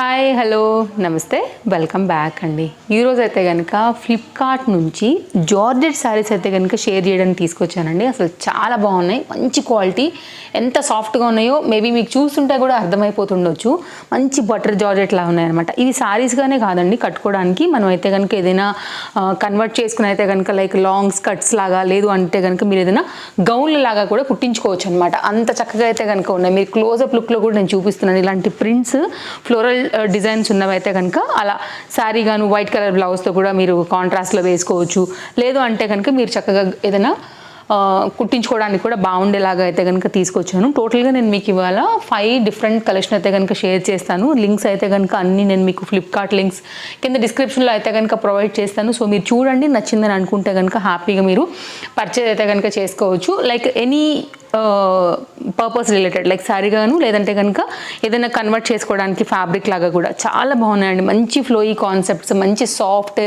Hi hello నమస్తే welcome back అండి. ఈరోజు అయితే కనుక ఫ్లిప్కార్ట్ నుంచి జార్జెట్ శారీస్ అయితే కనుక షేర్ చేయడానికి తీసుకొచ్చానండి. అసలు చాలా బాగున్నాయి, మంచి క్వాలిటీ, ఎంత సాఫ్ట్గా ఉన్నాయో మేబీ మీకు చూస్తుంటే కూడా అర్థమైపోతుండొచ్చు. మంచి బటర్ జార్జెట్ లాగా ఉన్నాయన్నమాట. ఇవి శారీస్గానే కాదండి, కట్టుకోవడానికి మనం అయితే కనుక ఏదైనా కన్వర్ట్ చేసుకుని అయితే కనుక లైక్ లాంగ్ స్కర్ట్స్ లాగా, లేదు అంటే కనుక మీరు ఏదైనా గౌన్ల లాగా కూడా కుట్టించుకోవచ్చు అనమాట. అంత చక్కగా అయితే కనుక ఉన్నాయి. మీరు క్లోజప్ లుక్లో కూడా నేను చూపిస్తున్నాను. ఇలాంటి ప్రింట్స్ ఫ్లోరల్ డిజైన్స్ ఉన్నవైతే కనుక అలా శారీ గాను వైట్ కలర్ బ్లౌజ్తో కూడా మీరు కాంట్రాస్ట్లో వేసుకోవచ్చు. లేదు అంటే కనుక మీరు చక్కగా ఏదైనా కుట్టించుకోవడానికి కూడా బాగుండేలాగా అయితే కనుక తీసుకొచ్చాను. టోటల్గా నేను మీకు ఇవాళ 5 డిఫరెంట్ కలెక్షన్ అయితే కనుక షేర్ చేస్తాను. లింక్స్ అయితే కనుక అన్నీ నేను మీకు ఫ్లిప్కార్ట్ లింక్స్ కింద డిస్క్రిప్షన్లో అయితే కనుక ప్రొవైడ్ చేస్తాను. సో మీరు చూడండి, నచ్చిందని అనుకుంటే కనుక హ్యాపీగా మీరు పర్చేజ్ అయితే కనుక చేసుకోవచ్చు. Like any purpose related, like sari గాను లేదంటే కనుక ఏదైనా కన్వర్ట్ చేసుకోవడానికి ఫ్యాబ్రిక్ లాగా కూడా చాలా బాగున్నాయండి. మంచి ఫ్లోయీ కాన్సెప్ట్స్, మంచి సాఫ్ట్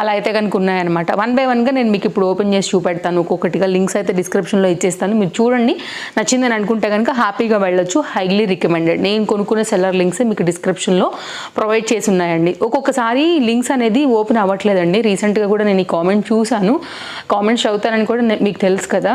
అలా అయితే కనుక ఉన్నాయన్నమాట. 1 by 1గా నేను మీకు ఇప్పుడు ఓపెన్ చేసి చూపెడతాను. ఒక్కొక్కటిగా లింక్స్ అయితే డిస్క్రిప్షన్లో ఇచ్చేస్తాను. మీరు చూడండి, నచ్చిందని అనుకుంటే కనుక హ్యాపీగా వెళ్ళొచ్చు. Highly recommended. నేను కొనుక్కునే సెల్లర్ లింక్స్ మీకు డిస్క్రిప్షన్లో ప్రొవైడ్ చేసి ఉన్నాయండి. ఒక్కొక్కసారి లింక్స్ అనేది ఓపెన్ అవ్వట్లేదండి. రీసెంట్గా కూడా నేను ఈ కామెంట్ చూశాను. కామెంట్స్ చదువుతానని కూడా మీకు తెలుసు కదా.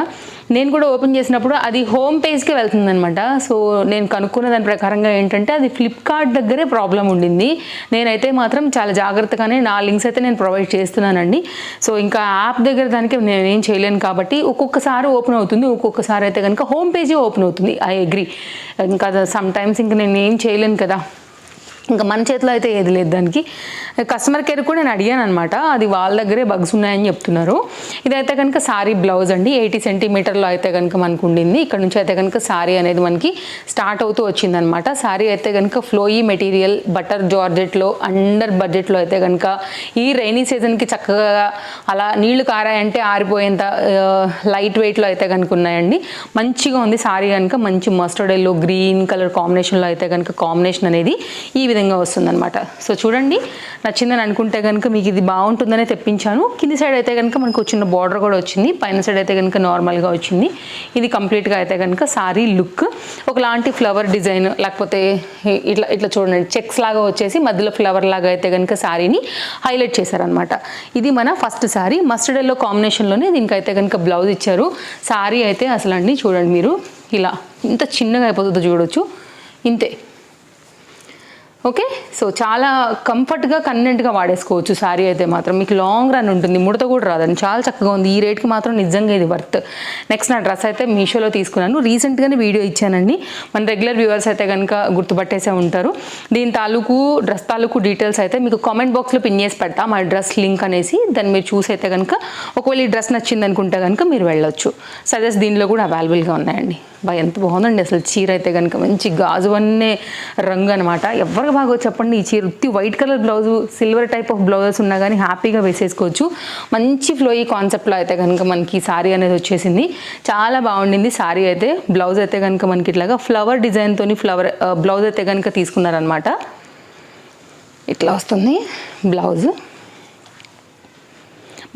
నేను కూడా ఓపెన్ చేసినప్పుడు అది హోమ్ పేజ్కి వెళ్తుందనమాట. సో నేను కనుక్కున్న దాని ప్రకారంగా ఏంటంటే అది ఫ్లిప్కార్ట్ దగ్గరే ప్రాబ్లం ఉండింది. నేనైతే మాత్రం చాలా జాగ్రత్తగానే నా లింక్స్ అయితే నేను ప్రొవైడ్ చేస్తున్నానండి. సో ఇంకా యాప్ దగ్గర దానికి నేనేం చేయలేను కాబట్టి ఒక్కొక్కసారి ఓపెన్ అవుతుంది, ఒక్కొక్కసారి అయితే కనుక హోమ్ పేజే ఓపెన్ అవుతుంది. I agree. ఇంకా సమ్ టైమ్స్ ఇంకా నేను ఏం చేయలేను కదా, ఇంకా మన చేతిలో అయితే ఏది లేదు. దానికి కస్టమర్ కేర్ కూడా నేను అడిగాను అనమాట. అది వాళ్ళ దగ్గరే బగ్స్ ఉన్నాయని చెప్తున్నారు. ఇదైతే కనుక సారీ బ్లౌజ్ అండి. 80 సెంటీమీటర్లో అయితే కనుక మనకు ఉండింది. ఇక్కడ నుంచి అయితే కనుక సారీ అనేది మనకి స్టార్ట్ అవుతూ వచ్చిందనమాట. సారీ అయితే కనుక ఫ్లోయీ మెటీరియల్, బటర్ జార్జెట్లో, అండర్ బడ్జెట్లో అయితే కనుక ఈ రైనీ సీజన్కి చక్కగా అలా నీళ్లు కారాయంటే ఆరిపోయేంత లైట్ వెయిట్లో అయితే కనుక ఉన్నాయండి. మంచిగా ఉంది సారీ కనుక. మంచి మస్టర్డ్ ఎల్లో గ్రీన్ కలర్ కాంబినేషన్లో అయితే కనుక కాంబినేషన్ అనేది ఈ విధంగా వస్తుందన్నమాట. సో చూడండి, నచ్చిందని అనుకుంటే కనుక మీకు ఇది బాగుంటుందనే తెప్పించాను. కింది సైడ్ అయితే కనుక మనకు చిన్న బార్డర్ కూడా వచ్చింది. పైన సైడ్ అయితే కనుక నార్మల్గా వచ్చింది. ఇది కంప్లీట్గా అయితే కనుక సారీ లుక్ ఒకలాంటి ఫ్లవర్ డిజైన్, లేకపోతే ఇట్లా ఇట్లా చూడండి చెక్స్ లాగా వచ్చేసి మధ్యలో ఫ్లవర్ లాగా అయితే కనుక సారీని హైలైట్ చేశారనమాట. ఇది మన ఫస్ట్ సారీ. మస్టర్డ్ ఎల్లో కాంబినేషన్లోనే దీనికైతే కనుక బ్లౌజ్ ఇచ్చారు. సారీ అయితే అసలు అండి చూడండి, మీరు ఇలా ఇంత చిన్నగా అయిపోతుందో చూడొచ్చు, ఇంతే. ఓకే, సో చాలా కంఫర్ట్గా కన్వీనెంట్గా వాడేసుకోవచ్చు. శారీ అయితే మాత్రం మీకు లాంగ్ రన్ ఉంటుంది, ముడత కూడా రాదండి. చాలా చక్కగా ఉంది. ఈ రేట్కి మాత్రం నిజంగా ఇది వర్త్. నెక్స్ట్ నా డ్రెస్ అయితే మీషోలో తీసుకున్నాను. రీసెంట్గానే వీడియో ఇచ్చానండి. మన రెగ్యులర్ వ్యూవర్స్ అయితే కనుక గుర్తుపట్టేసే ఉంటారు. దీని తాలూకు డ్రెస్ తాలూకు డీటెయిల్స్ అయితే మీకు కామెంట్ బాక్స్లో పిన్ చేసి పెడతా, మా డ్రెస్ లింక్ అనేసి. దాన్ని మీరు చూసి అయితే కనుక ఒకవేళ ఈ డ్రెస్ నచ్చింది అనుకుంటే కనుక మీరు వెళ్ళొచ్చు. సజెస్ దీనిలో కూడా అవైలబుల్గా ఉన్నాయండి. ఎంత బాగుందండి అసలు చీర అయితే కనుక. మంచి గాజు అన్నే రంగు అనమాట. ఎవరికి బాగా చెప్పండి ఈ చీర. White colour blouse, silver type of blouses ఉన్నా కానీ హ్యాపీగా వేసేసుకోవచ్చు. మంచి ఫ్లోయీ కాన్సెప్ట్లో అయితే కనుక మనకి సారీ అనేది వచ్చేసింది. చాలా బాగుండింది సారీ అయితే. బ్లౌజ్ అయితే కనుక మనకి ఇట్లాగా ఫ్లవర్ డిజైన్తో ఫ్లవర్ బ్లౌజ్ అయితే కనుక తీసుకున్నారనమాట. ఇట్లా వస్తుంది బ్లౌజ్.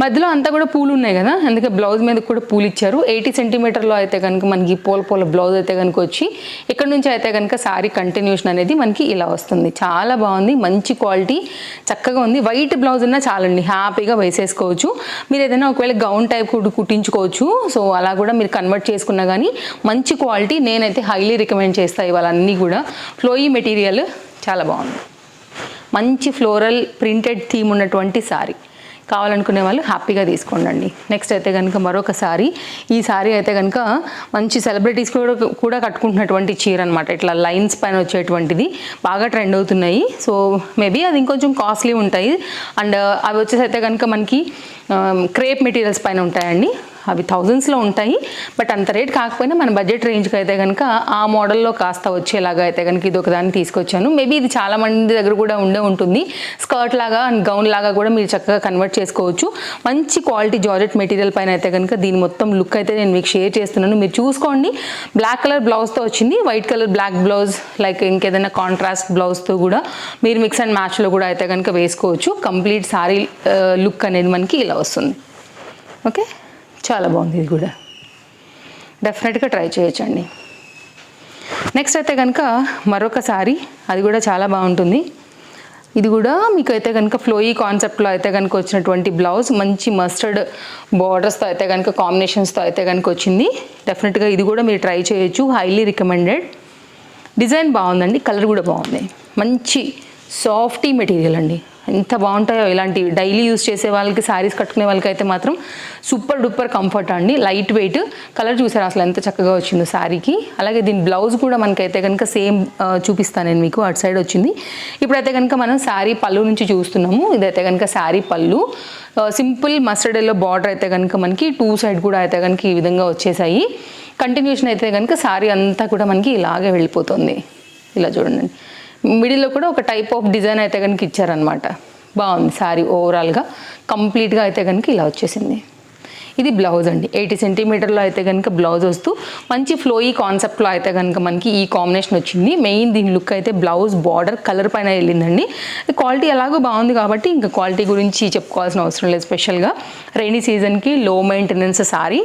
మధ్యలో అంతా కూడా పూలు ఉన్నాయి కదా, అందుకే బ్లౌజ్ మీద కూడా పూలు ఇచ్చారు. 80 సెంటీమీటర్లో అయితే కనుక మనకి పూల బ్లౌజ్ అయితే కనుక వచ్చి ఇక్కడ నుంచి అయితే కనుక సారీ కంటిన్యూషన్ అనేది మనకి ఇలా వస్తుంది. చాలా బాగుంది, మంచి క్వాలిటీ, చక్కగా ఉంది. వైట్ బ్లౌజ్ ఉన్నా చాలండి, హ్యాపీగా వేసేసుకోవచ్చు. మీరు ఏదైనా ఒకవేళ గౌన్ టైప్ కూడా కుట్టించుకోవచ్చు. సో అలా కూడా మీరు కన్వర్ట్ చేసుకున్నా కానీ మంచి క్వాలిటీ. నేనైతే హైలీ రికమెండ్ చేస్తాను. ఇవాళ అన్నీ కూడా ఫ్లోయీ మెటీరియల్ చాలా బాగుంది. మంచి ఫ్లోరల్ ప్రింటెడ్ థీమ్ ఉన్నటువంటి సారీ కావాలనుకునే వాళ్ళు హ్యాపీగా తీసుకోండి. నెక్స్ట్ అయితే కనుక మరొక సారీ. ఈ సారీ అయితే కనుక మంచి సెలబ్రిటీస్ కూడా కట్టుకుంటున్నటువంటి చీర అనమాట. ఇట్లా లైన్స్ పైన వచ్చేటువంటిది బాగా ట్రెండ్ అవుతున్నాయి. సో మేబీ అది ఇంకొంచెం కాస్ట్లీ ఉంటాయి. అండ్ అవి వచ్చేసి అయితే కనుక మనకి క్రేప్ మెటీరియల్స్ పైన ఉంటాయండి. అవి థౌజండ్స్లో ఉంటాయి. బట్ అంత రేట్ కాకపోయినా మన బడ్జెట్ రేంజ్కి అయితే కనుక ఆ మోడల్లో కాస్త వచ్చేలాగా అయితే కనుక ఇది ఒకదాన్ని తీసుకొచ్చాను. మేబీ ఇది చాలా మంది దగ్గర కూడా ఉంటుంది. స్కర్ట్ లాగా అండ్ గౌన్ లాగా కూడా మీరు చక్కగా కన్వర్ట్ చేసుకోవచ్చు. మంచి క్వాలిటీ జార్జెట్ మెటీరియల్ పైన అయితే కనుక దీని మొత్తం లుక్ అయితే నేను మీకు షేర్ చేస్తున్నాను. మీరు చూసుకోండి. బ్లాక్ కలర్ బ్లౌజ్తో వచ్చింది. White colour black blouse, like ఇంకేదైనా కాంట్రాస్ట్ బ్లౌజ్తో కూడా మీరు మిక్స్ అండ్ మ్యాచ్లో కూడా అయితే కనుక వేసుకోవచ్చు. కంప్లీట్ సారీ లుక్ అనేది మనకి ఇలా వస్తుంది. ఓకే, చాలా బాగుంది. ఇది కూడా డెఫినెట్గా ట్రై చేయొచ్చండి. నెక్స్ట్ అయితే కనుక మరొక సారీ, అది కూడా చాలా బాగుంటుంది. ఇది కూడా మీకు అయితే కనుక ఫ్లోయీ కాన్సెప్ట్లో అయితే కనుక వచ్చినటువంటి బ్లౌజ్, మంచి మస్టర్డ్ బార్డర్స్తో అయితే కనుక కాంబినేషన్స్తో అయితే కనుక వచ్చింది. డెఫినెట్గా ఇది కూడా మీరు ట్రై చేయొచ్చు, హైలీ రికమెండెడ్. డిజైన్ బాగుందండి, కలర్ కూడా బాగుంది. మంచి సాఫ్టీ మెటీరియల్ అండి, ఎంత బాగుంటాయో. ఇలాంటి డైలీ యూస్ చేసే వాళ్ళకి, శారీస్ కట్టుకునే వాళ్ళకి అయితే మాత్రం సూపర్ డూపర్ కంఫర్ట్ అండి. లైట్ వెయిట్, కలర్ చూసారు అసలు ఎంత చక్కగా వచ్చిందో శారీకి. అలాగే దీని బ్లౌజ్ కూడా మనకైతే కనుక సేమ్ చూపిస్తాను నేను మీకు, అటు సైడ్ వచ్చింది. ఇప్పుడైతే కనుక మనం శారీ పళ్ళు నుంచి చూస్తున్నాము. ఇదైతే కనుక శారీ పళ్ళు, సింపుల్ మస్టర్డ్ ఎల్లో బార్డర్ అయితే కనుక మనకి 2 సైడ్ కూడా అయితే కనుక ఈ విధంగా వచ్చేసాయి. కంటిన్యూషన్ అయితే కనుక శారీ అంతా కూడా మనకి ఇలాగే వెళ్ళిపోతుంది. ఇలా చూడండి, మిడిల్లో కూడా ఒక టైప్ ఆఫ్ డిజైన్ అయితే కనుక ఇచ్చారనమాట. బాగుంది శారీ ఓవరాల్గా, కంప్లీట్గా అయితే కనుక ఇలా వచ్చేసింది. ఇది బ్లౌజ్ అండి, 80 సెంటీమీటర్లో అయితే కనుక బ్లౌజ్ వస్తూ మంచి ఫ్లోయీ కాన్సెప్ట్లో అయితే కనుక మనకి ఈ కాంబినేషన్ వచ్చింది. మెయిన్ దీని లుక్ అయితే బ్లౌజ్ బార్డర్ కలర్ పైన వెళ్ళిందండి. క్వాలిటీ ఎలాగో బాగుంది కాబట్టి ఇంకా క్వాలిటీ గురించి చెప్పుకోవాల్సిన అవసరం లేదు. స్పెషల్గా రైనీ సీజన్కి లో మెయింటెనెన్స్ సారీ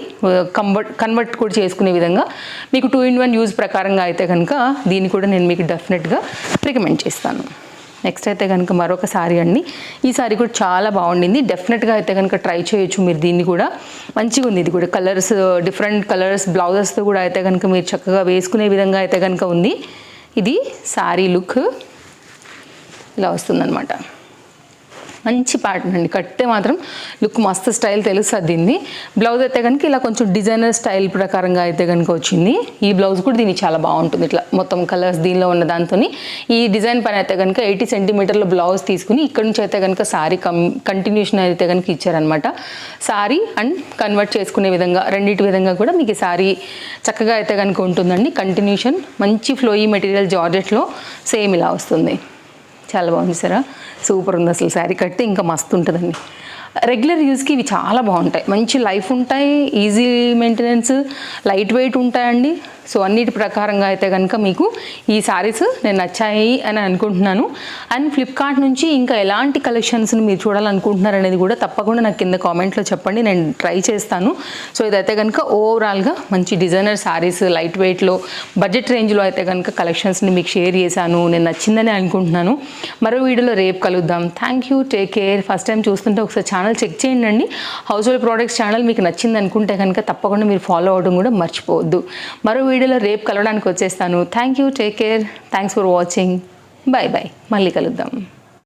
కన్వర్ట్ కూడా చేసుకునే విధంగా మీకు 2-in-1 యూజ్ ప్రకారంగా అయితే కనుక దీన్ని కూడా నేను మీకు డెఫినెట్గా రికమెండ్ చేస్తాను. నెక్స్ట్ అయితే కనుక మరొక సారీ అండి. ఈ సారీ కూడా చాలా బాగుండింది, డెఫినెట్గా అయితే కనుక ట్రై చేయొచ్చు మీరు దీన్ని కూడా. మంచిగా ఉంది, ఇది కూడా కలర్స్, డిఫరెంట్ కలర్స్ బ్లౌజెస్తో కూడా అయితే కనుక మీరు చక్కగా వేసుకునే విధంగా అయితే కనుక ఉంది. ఇది సారీ లుక్ ఇలా వస్తుందన్నమాట. మంచి ప్యాటర్న్ అండి, కడితే మాత్రం లుక్ మస్తు స్టైల్ తెలుస్తుంది దీన్ని. బ్లౌజ్ అయితే కనుక ఇలా కొంచెం డిజైనర్ స్టైల్ ప్రకారంగా అయితే కనుక వచ్చింది. ఈ బ్లౌజ్ కూడా దీనికి చాలా బాగుంటుంది, ఇట్లా మొత్తం కలర్స్ దీనిలో ఉన్న దాంతో. ఈ డిజైన్ పైన అయితే కనుక 80 సెంటీమీటర్ల బ్లౌజ్ తీసుకుని ఇక్కడ నుంచి అయితే కనుక శారీ కంటిన్యూషన్ అయితే కనుక ఇచ్చారనమాట. శారీ అండ్ కన్వర్ట్ చేసుకునే విధంగా, రెండింటి విధంగా కూడా మీకు ఈ శారీ చక్కగా అయితే కనుక ఉంటుందండి. కంటిన్యూషన్ మంచి ఫ్లోయీ మెటీరియల్ జార్జెట్లో సేమ్ ఇలా వస్తుంది. చాలా బాగుంది సరే, సూపర్ ఉంది అసలు. శారీ కడితే ఇంకా మస్తు ఉంటుందండి. రెగ్యులర్ యూస్కి ఇవి చాలా బాగుంటాయి, మంచి లైఫ్ ఉంటాయి, ఈజీ మెయింటెనెన్స్, లైట్ వెయిట్ ఉంటాయండి. సో అన్నిటి ప్రకారంగా అయితే కనుక మీకు ఈ శారీస్ నేను నచ్చాయి అని అనుకుంటున్నాను. అండ్ ఫ్లిప్కార్ట్ నుంచి ఇంకా ఎలాంటి కలెక్షన్స్ని మీరు చూడాలనుకుంటున్నారు అనేది కూడా తప్పకుండా నాకు కింద కామెంట్లో చెప్పండి, నేను ట్రై చేస్తాను. సో ఇదైతే కనుక ఓవరాల్గా మంచి డిజైనర్ శారీస్, లైట్ వెయిట్లో, బడ్జెట్ రేంజ్లో అయితే కనుక కలెక్షన్స్ని మీకు షేర్ చేశాను. నేను నచ్చిందని అనుకుంటున్నాను. మరో వీడియోలో రేపు కలుద్దాం. Thank you, take care. First time చూస్తుంటే ఒకసారి ఛానల్ చెక్ చేయండి. హౌస్ హోల్డ్ ప్రోడక్ట్స్ ఛానల్ మీకు నచ్చింది అనుకుంటే కనుక తప్పకుండా మీరు ఫాలో అవ్వడం కూడా మర్చిపోవద్దు. మరో వీడియోలో రేపు కలవడానికి వచ్చేస్తాను. Thank you, take care. Thanks for watching. Bye bye, మళ్ళీ కలుద్దాం.